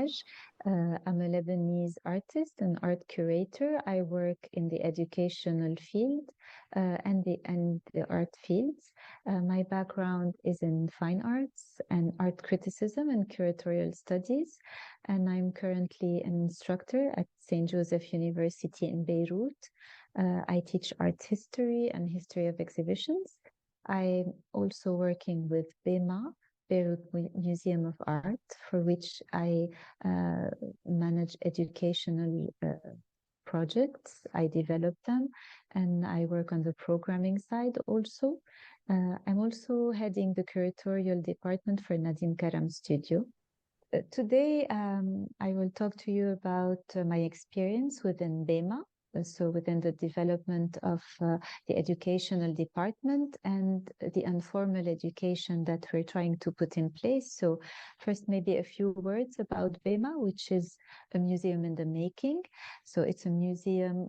Hage. I'm a Lebanese artist and art curator. I work in the educational field and the art fields. My background is in fine arts and art criticism and curatorial studies. And I'm currently an instructor at St. Joseph University in Beirut. I teach art history and history of exhibitions. I'm also working with BEMA, Beirut Museum of Art, for which I manage educational projects. I develop them, and I work on the programming side also. I'm also heading the curatorial department for Nadim Karam Studio. Today, I will talk to you about my experience within BEMA, so within the development of the educational department and the informal education that we're trying to put in place. So first, maybe a few words about BEMA, which is a museum in the making. So it's a museum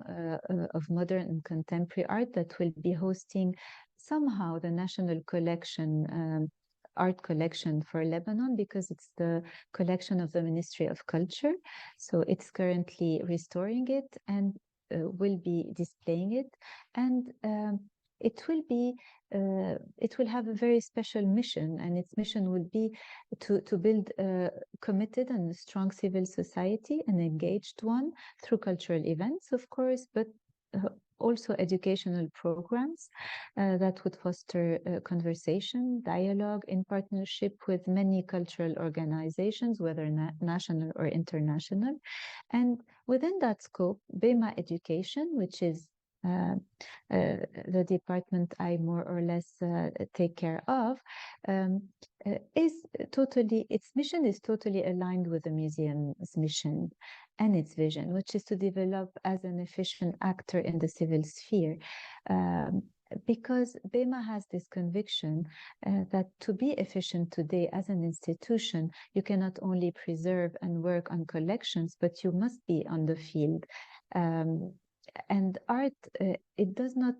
of modern and contemporary art that will be hosting somehow the national collection, art collection for Lebanon, because it's the collection of the Ministry of Culture. So it's currently restoring it and will be displaying it. And it will have a very special mission, and its mission will be to build a committed and strong civil society, an engaged one, through cultural events, of course, but also educational programs that would foster conversation, dialogue in partnership with many cultural organizations, whether national or international. And within that scope, BEMA Education, which is the department I more or less take care of, its mission is totally aligned with the museum's mission and its vision, which is to develop as an efficient actor in the civil sphere. Because BEMA has this conviction that to be efficient today as an institution, you cannot only preserve and work on collections, but you must be on the field. And art, it does not,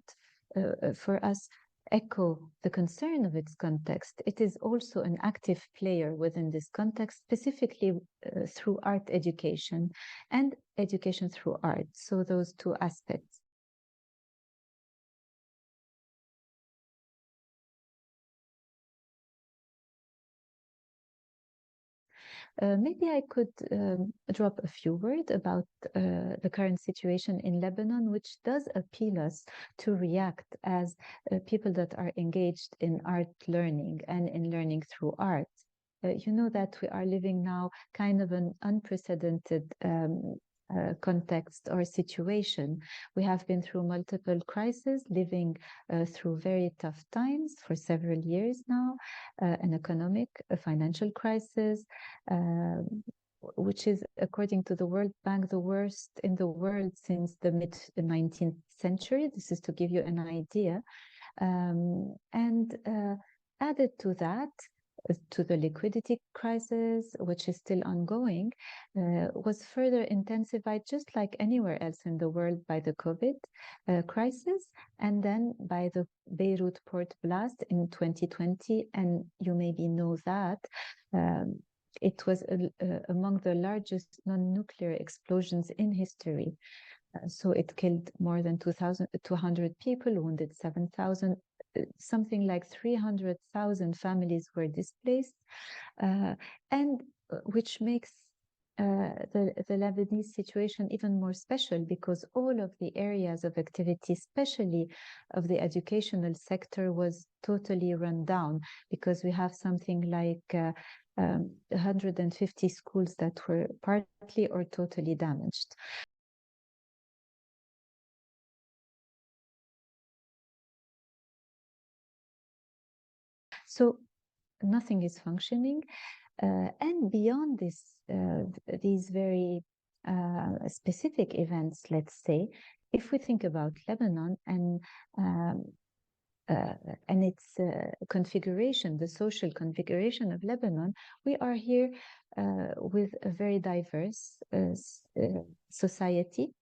for us, echo the concern of its context. It is also an active player within this context, specifically through art education and education through art. So those two aspects. Maybe I could drop a few words about the current situation in Lebanon, which does appeal us to react as people that are engaged in art learning and in learning through art. You know that we are living now kind of an unprecedented context or situation. We have been through multiple crises, living through very tough times for several years now, an economic, a financial crisis, which is, according to the World Bank, the worst in the world since the mid-19th century. This is to give you an idea. And added to that, to the liquidity crisis, which is still ongoing, was further intensified, just like anywhere else in the world, by the COVID crisis, and then by the Beirut port blast in 2020. And you maybe know that it was among the largest non-nuclear explosions in history. So it killed more than 2,200 people, wounded 7,000, something like 300,000 families were displaced, and which makes the Lebanese situation even more special, because all of the areas of activity, especially of the educational sector, was totally run down, because we have something like 150 schools that were partly or totally damaged. So nothing is functioning. And beyond this, these very specific events, let's say, if we think about Lebanon and its configuration, the social configuration of Lebanon, we are here with a very diverse society.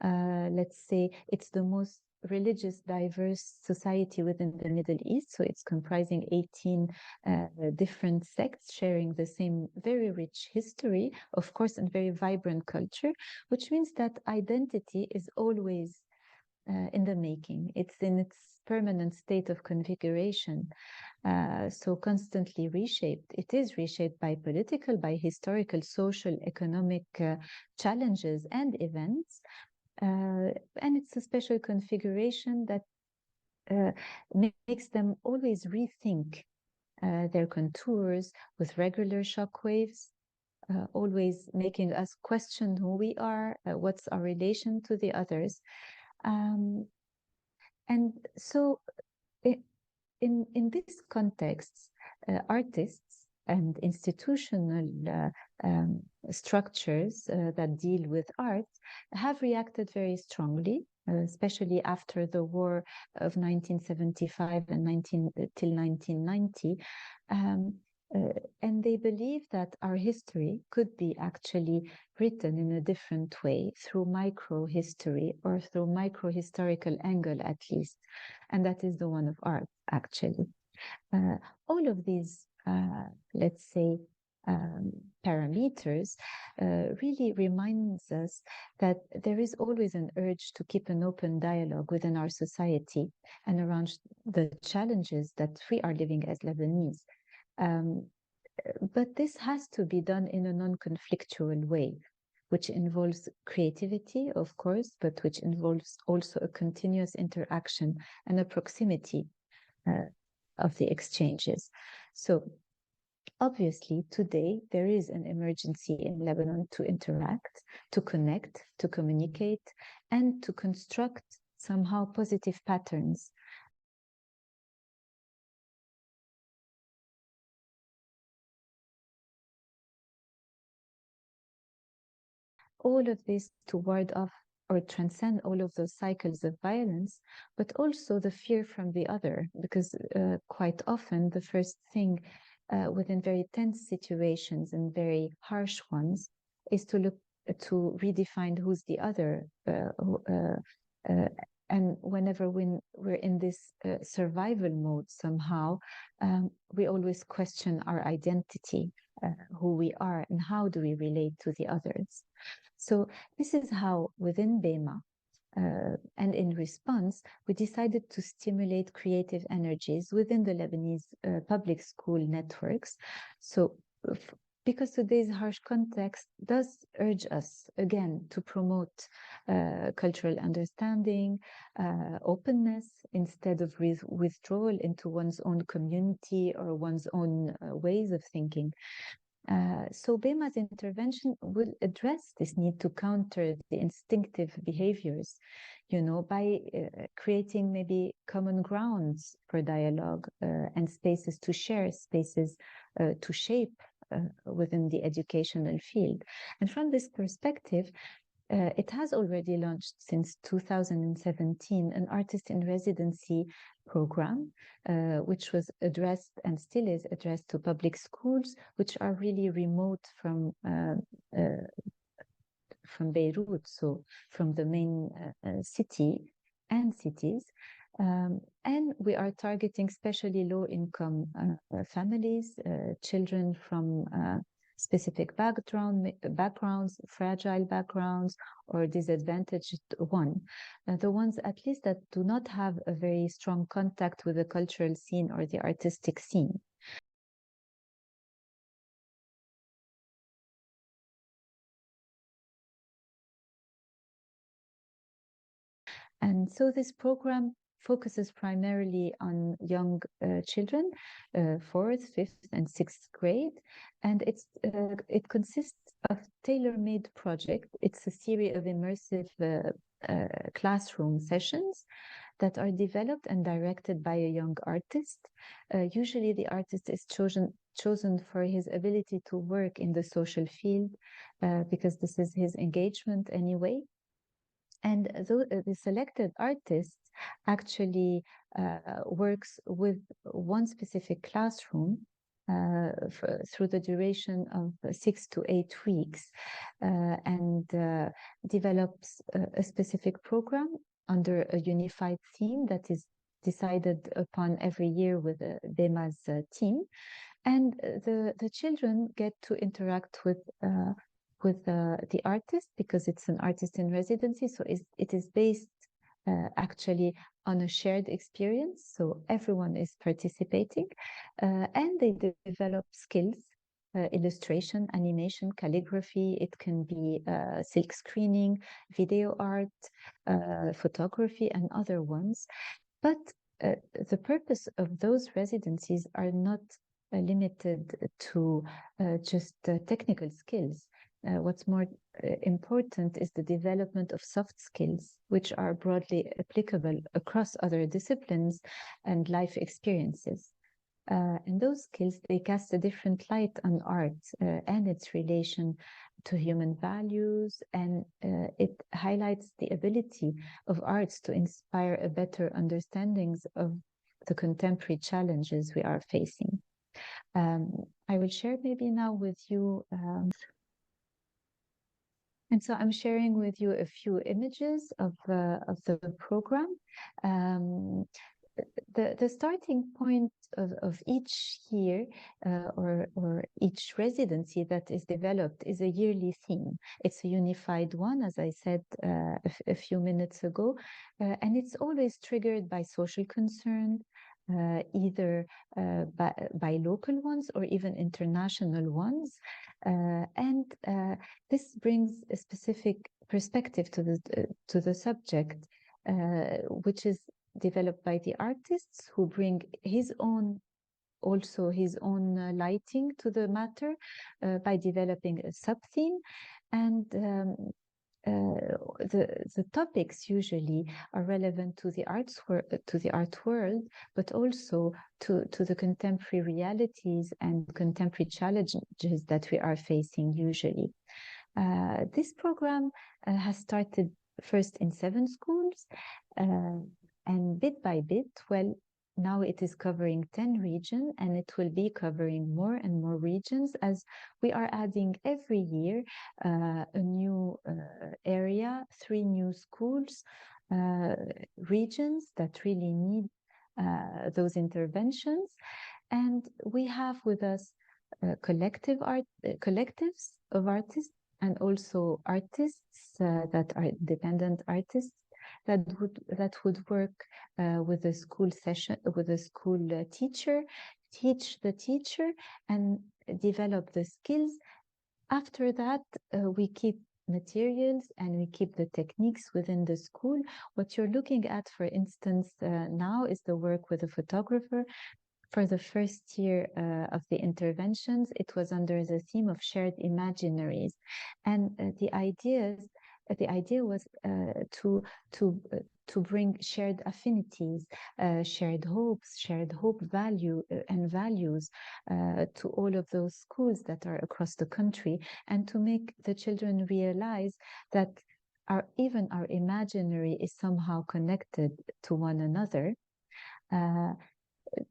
Let's say it's the most religious, diverse society within the Middle East. So it's comprising 18 different sects sharing the same very rich history, of course, and very vibrant culture, which means that identity is always in the making. It's in its permanent state of configuration, so constantly reshaped. It is reshaped by political, by historical, social, economic challenges and events. And it's a special configuration that makes them always rethink their contours with regular shockwaves, always making us question who we are, what's our relation to the others. And so in this context, artists and institutional structures that deal with art have reacted very strongly, especially after the war of 1975 and till 1990. And they believe that our history could be actually written in a different way through micro-history or through micro-historical angle at least. And that is the one of art, actually. All of these, let's say, parameters really reminds us that there is always an urge to keep an open dialogue within our society and around the challenges that we are living as Lebanese. But this has to be done in a non-conflictual way, which involves creativity, of course, but which involves also a continuous interaction and a proximity of the exchanges. So obviously, today, there is an emergency in Lebanon to interact, to connect, to communicate, and to construct somehow positive patterns. All of this to ward off or transcend all of those cycles of violence, but also the fear from the other, because quite often the first thing within very tense situations and very harsh ones is to look to redefine who's the other. And whenever we're in this survival mode somehow, we always question our identity, who we are, and how do we relate to the others. So this is how within BEMA, and in response, we decided to stimulate creative energies within the Lebanese public school networks. So because today's harsh context does urge us, again, to promote cultural understanding, openness, instead of withdrawal into one's own community or one's own ways of thinking. So BEMA's intervention will address this need to counter the instinctive behaviors, by creating maybe common grounds for dialogue and spaces to share, spaces to shape within the educational field. And from this perspective, it has already launched since 2017 an artist in residency program, which was addressed and still is addressed to public schools, which are really remote from Beirut, so from the main city and cities. And we are targeting especially low-income families, children from specific backgrounds, fragile backgrounds, or disadvantaged one. The ones at least that do not have a very strong contact with the cultural scene or the artistic scene. And so this program focuses primarily on young children, 4th, 5th, and 6th grade. And it consists of tailor-made project. It's a series of immersive classroom sessions that are developed and directed by a young artist. Usually the artist is chosen for his ability to work in the social field, because this is his engagement anyway. And the selected artist actually works with one specific classroom through the duration of 6 to 8 weeks, and develops a specific program under a unified theme that is decided upon every year with BEMA's team. And the children get to interact with the artist, because it's an artist in residency. So it is based actually on a shared experience. So everyone is participating, and they develop skills, illustration, animation, calligraphy. It can be silk screening, video art, photography, and other ones. But the purpose of those residencies are not limited to just technical skills. What's more important is the development of soft skills, which are broadly applicable across other disciplines and life experiences. And those skills, they cast a different light on art and its relation to human values, and it highlights the ability of arts to inspire a better understandings of the contemporary challenges we are facing. I will share maybe now with you, and so I'm sharing with you a few images of the program. The starting point of each year or each residency that is developed is a yearly theme. It's a unified one, as I said a few minutes ago, and it's always triggered by social concern, either by local ones or even international ones. And this brings a specific perspective to the subject, which is developed by the artists, who bring his own lighting to the matter by developing a sub-theme. And the topics usually are relevant to the art world, but also to the contemporary realities and contemporary challenges that we are facing usually. This program has started first in 7 schools, and bit by bit, well, now it is covering 10 regions, and it will be covering more and more regions as we are adding every year a new area, 3 new schools, regions that really need those interventions. And we have with us collectives of artists, and also artists that are independent artists that would work with a school session, with a school teacher, teach the teacher, and develop the skills. After that, we keep materials and we keep the techniques within the school. What you're looking at, for instance, now is the work with a photographer. For the first year of the interventions, it was under the theme of shared imaginaries, and the idea was to bring shared affinities, shared hopes, shared hope value and values to all of those schools that are across the country, and to make the children realize that even our imaginary is somehow connected to one another.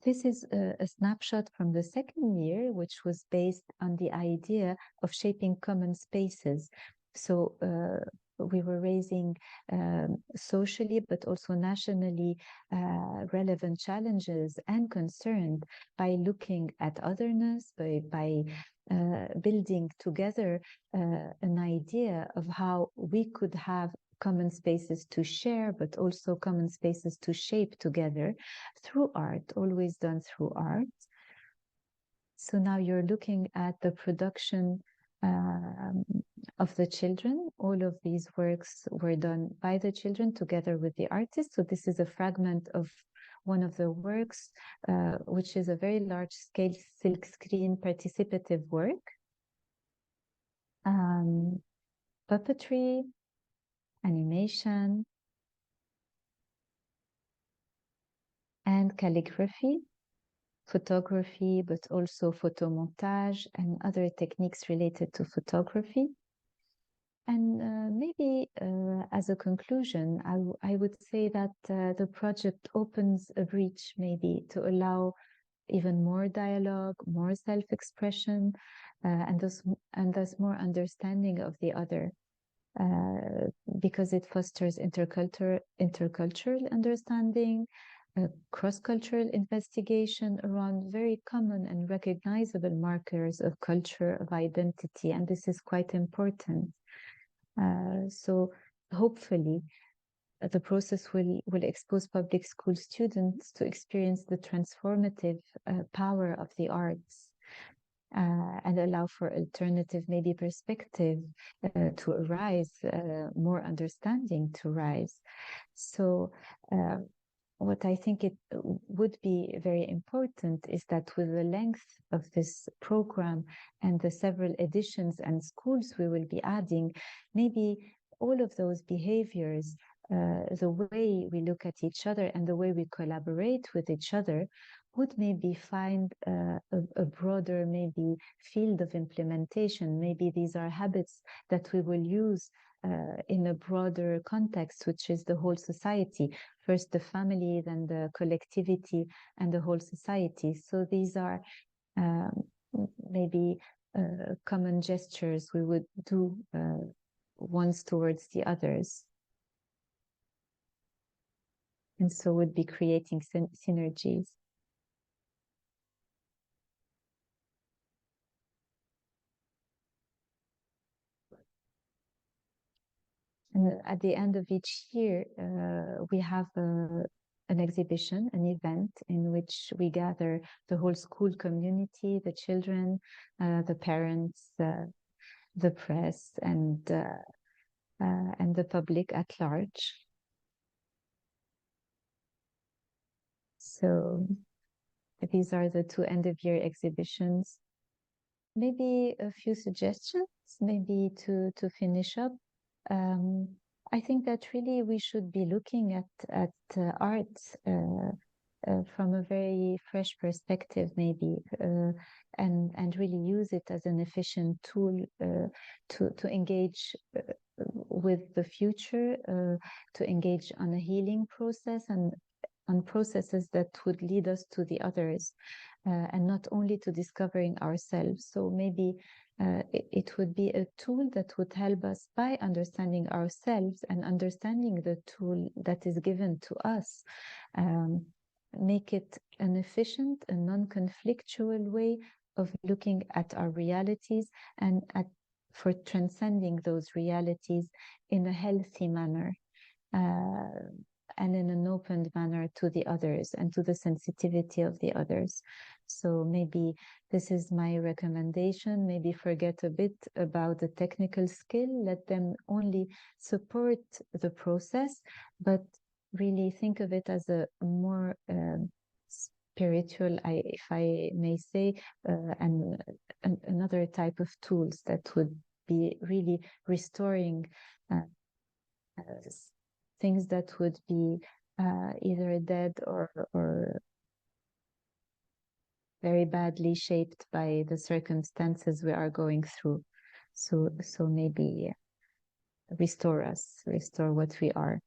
This is a snapshot from the second year, which was based on the idea of shaping common spaces. So we were raising socially, but also nationally relevant challenges and concerns by looking at otherness, by building together an idea of how we could have common spaces to share, but also common spaces to shape together through art, always done through art. So now you're looking at the production of the children. All of these works were done by the children together with the artists. So this is a fragment of one of the works, which is a very large-scale silk screen participative work. Puppetry, animation, and calligraphy, photography, but also photomontage and other techniques related to photography. And maybe as a conclusion, I would say that the project opens a breach maybe to allow even more dialogue, more self-expression, and thus more understanding of the other. because it fosters intercultural understanding, cross-cultural investigation around very common and recognizable markers of culture, of identity, and this is quite important. So hopefully, the process will expose public school students to experience the transformative power of the arts and allow for alternative, maybe perspective to arise, more understanding to rise. So what I think it would be very important is that with the length of this program and the several editions and schools we will be adding, maybe all of those behaviors, the way we look at each other and the way we collaborate with each other would maybe find a broader maybe field of implementation. Maybe these are habits that we will use in a broader context, which is the whole society. First the family, then the collectivity, and the whole society. So these are maybe common gestures we would do ones towards the others. And so would be creating synergies. And at the end of each year, we have an exhibition, an event in which we gather the whole school community, the children, the parents, the press, and the public at large. So these are the two end-of-year exhibitions. Maybe a few suggestions, maybe to finish up. I think that really we should be looking at art from a very fresh perspective, maybe, and really use it as an efficient tool to engage with the future, to engage on a healing process and on processes that would lead us to the others, and not only to discovering ourselves. So maybe it would be a tool that would help us by understanding ourselves and understanding the tool that is given to us. Make it an efficient and non-conflictual way of looking at our realities and for transcending those realities in a healthy manner. And in an open manner to the others and to the sensitivity of the others. So maybe this is my recommendation. Maybe forget a bit about the technical skill, let them only support the process, but really think of it as a more spiritual, if I may say, and another type of tools that would be really restoring things that would be either dead or very badly shaped by the circumstances we are going through. So maybe restore us, restore what we are.